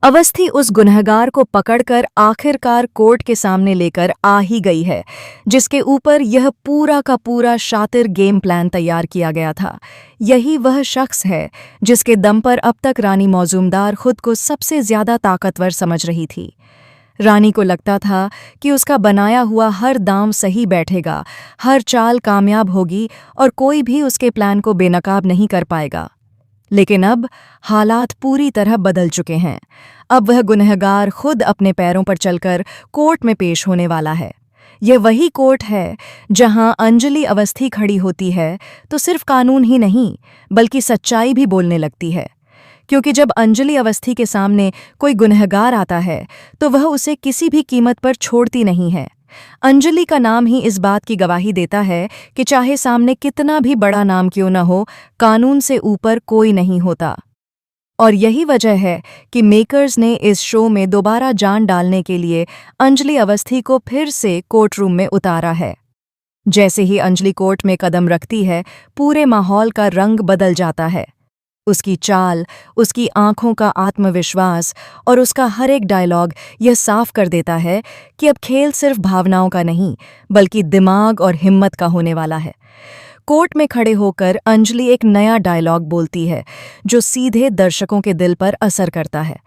अवस्थी उस गुनहगार को पकड़कर आखिरकार कोर्ट के सामने लेकर आ ही गई है, जिसके ऊपर यह पूरा का पूरा शातिर गेम प्लान तैयार किया गया था। यही वह शख्स है जिसके दम पर अब तक रानी मौजूमदार खुद को सबसे ज्यादा ताकतवर समझ रही थी। रानी को लगता था कि उसका बनाया हुआ हर दांव सही बैठेगा, हर चाल कामयाब होगी और कोई भी उसके प्लान को बेनकाब नहीं कर पाएगा। लेकिन अब हालात पूरी तरह बदल चुके हैं। अब वह गुनहगार खुद अपने पैरों पर चलकर कोर्ट में पेश होने वाला है। यह वही कोर्ट है जहां अंजलि अवस्थी खड़ी होती है तो सिर्फ कानून ही नहीं बल्कि सच्चाई भी बोलने लगती है। क्योंकि जब अंजलि अवस्थी के सामने कोई गुनहगार आता है तो वह उसे किसी भी कीमत पर छोड़ती नहीं है। अंजलि का नाम ही इस बात की गवाही देता है कि चाहे सामने कितना भी बड़ा नाम क्यों न हो, कानून से ऊपर कोई नहीं होता। और यही वजह है कि मेकर्स ने इस शो में दोबारा जान डालने के लिए अंजलि अवस्थी को फिर से कोर्ट रूम में उतारा है। जैसे ही अंजलि कोर्ट में कदम रखती है, पूरे माहौल का रंग बदल जाता है। उसकी चाल, उसकी आंखों का आत्मविश्वास और उसका हर एक डायलॉग यह साफ कर देता है कि अब खेल सिर्फ भावनाओं का नहीं बल्कि दिमाग और हिम्मत का होने वाला है। कोर्ट में खड़े होकर अंजलि एक नया डायलॉग बोलती है जो सीधे दर्शकों के दिल पर असर करता है।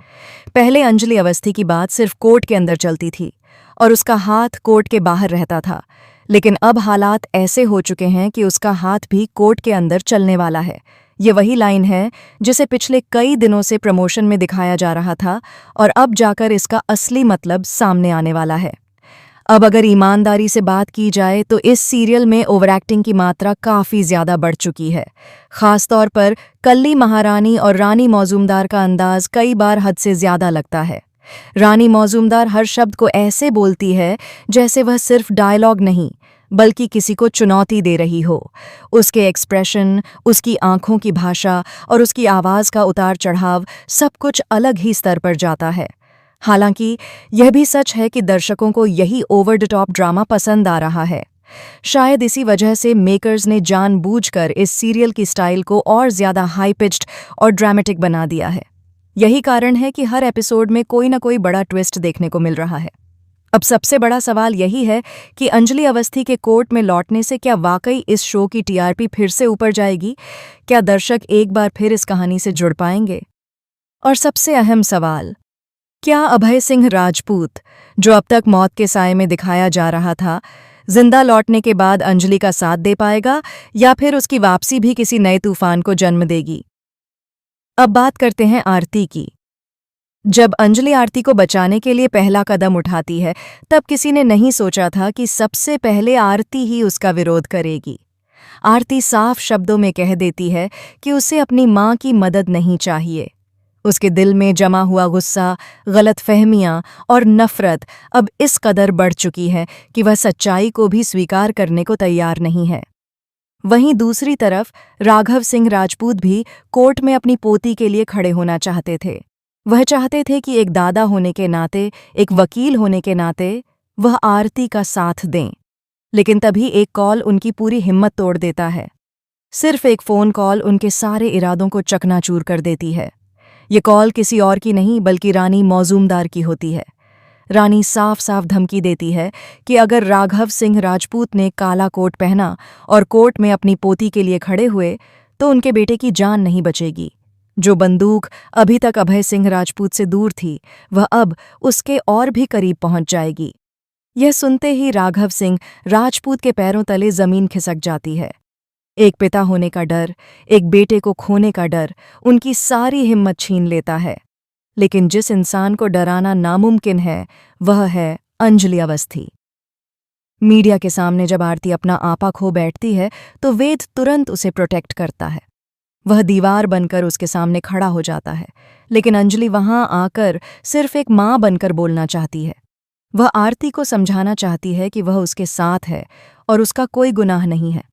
पहले अंजलि अवस्थी की बात सिर्फ कोर्ट के अंदर चलती थी और उसका हाथ कोर्ट के बाहर रहता था, लेकिन अब हालात ऐसे हो चुके हैं कि उसका हाथ भी कोर्ट के अंदर चलने वाला है। ये वही लाइन है जिसे पिछले कई दिनों से प्रमोशन में दिखाया जा रहा था और अब जाकर इसका असली मतलब सामने आने वाला है। अब अगर ईमानदारी से बात की जाए तो इस सीरियल में ओवर एक्टिंग की मात्रा काफ़ी ज़्यादा बढ़ चुकी है। ख़ासतौर पर कल्ली महारानी और रानी मौजूमदार का अंदाज कई बार हद से ज़्यादा लगता है। रानी मौजूमदार हर शब्द को ऐसे बोलती है जैसे वह सिर्फ डायलॉग नहीं बल्कि किसी को चुनौती दे रही हो। उसके एक्सप्रेशन, उसकी आंखों की भाषा और उसकी आवाज़ का उतार चढ़ाव सब कुछ अलग ही स्तर पर जाता है। हालांकि यह भी सच है कि दर्शकों को यही ओवर द टॉप ड्रामा पसंद आ रहा है। शायद इसी वजह से मेकर्स ने जानबूझकर इस सीरियल की स्टाइल को और ज़्यादा हाई पिच्ड और ड्रामेटिक बना दिया है। यही कारण है कि हर एपिसोड में कोई ना कोई बड़ा ट्विस्ट देखने को मिल रहा है। अब सबसे बड़ा सवाल यही है कि अंजलि अवस्थी के कोर्ट में लौटने से क्या वाकई इस शो की टीआरपी फिर से ऊपर जाएगी? क्या दर्शक एक बार फिर इस कहानी से जुड़ पाएंगे? और सबसे अहम सवाल, क्या अभय सिंह राजपूत, जो अब तक मौत के साए में दिखाया जा रहा था, जिंदा लौटने के बाद अंजलि का साथ दे पाएगा या फिर उसकी वापसी भी किसी नए तूफान को जन्म देगी? अब बात करते हैं आरती की। जब अंजलि आरती को बचाने के लिए पहला कदम उठाती है, तब किसी ने नहीं सोचा था कि सबसे पहले आरती ही उसका विरोध करेगी। आरती साफ शब्दों में कह देती है कि उसे अपनी मां की मदद नहीं चाहिए। उसके दिल में जमा हुआ गुस्सा, गलतफहमियां और नफरत अब इस कदर बढ़ चुकी है कि वह सच्चाई को भी स्वीकार करने को तैयार नहीं है। वहीं दूसरी तरफ राघव सिंह राजपूत भी कोर्ट में अपनी पोती के लिए खड़े होना चाहते थे। वह चाहते थे कि एक दादा होने के नाते, एक वकील होने के नाते वह आरती का साथ दें। लेकिन तभी एक कॉल उनकी पूरी हिम्मत तोड़ देता है। सिर्फ एक फ़ोन कॉल उनके सारे इरादों को चकनाचूर कर देती है। ये कॉल किसी और की नहीं बल्कि रानी मौजूमदार की होती है। रानी साफ साफ धमकी देती है कि अगर राघव सिंह राजपूत ने काला कोट पहना और कोर्ट में अपनी पोती के लिए खड़े हुए तो उनके बेटे की जान नहीं बचेगी। जो बंदूक अभी तक अभय सिंह राजपूत से दूर थी, वह अब उसके और भी करीब पहुंच जाएगी। यह सुनते ही राघव सिंह राजपूत के पैरों तले जमीन खिसक जाती है। एक पिता होने का डर, एक बेटे को खोने का डर उनकी सारी हिम्मत छीन लेता है। लेकिन जिस इंसान को डराना नामुमकिन है, वह है अंजलि अवस्थी। मीडिया के सामने जब आरती अपना आपा खो बैठती है तो वेद तुरंत उसे प्रोटेक्ट करता है। वह दीवार बनकर उसके सामने खड़ा हो जाता है, लेकिन अंजलि वहां आकर सिर्फ एक मां बनकर बोलना चाहती है। वह आरती को समझाना चाहती है कि वह उसके साथ है और उसका कोई गुनाह नहीं है।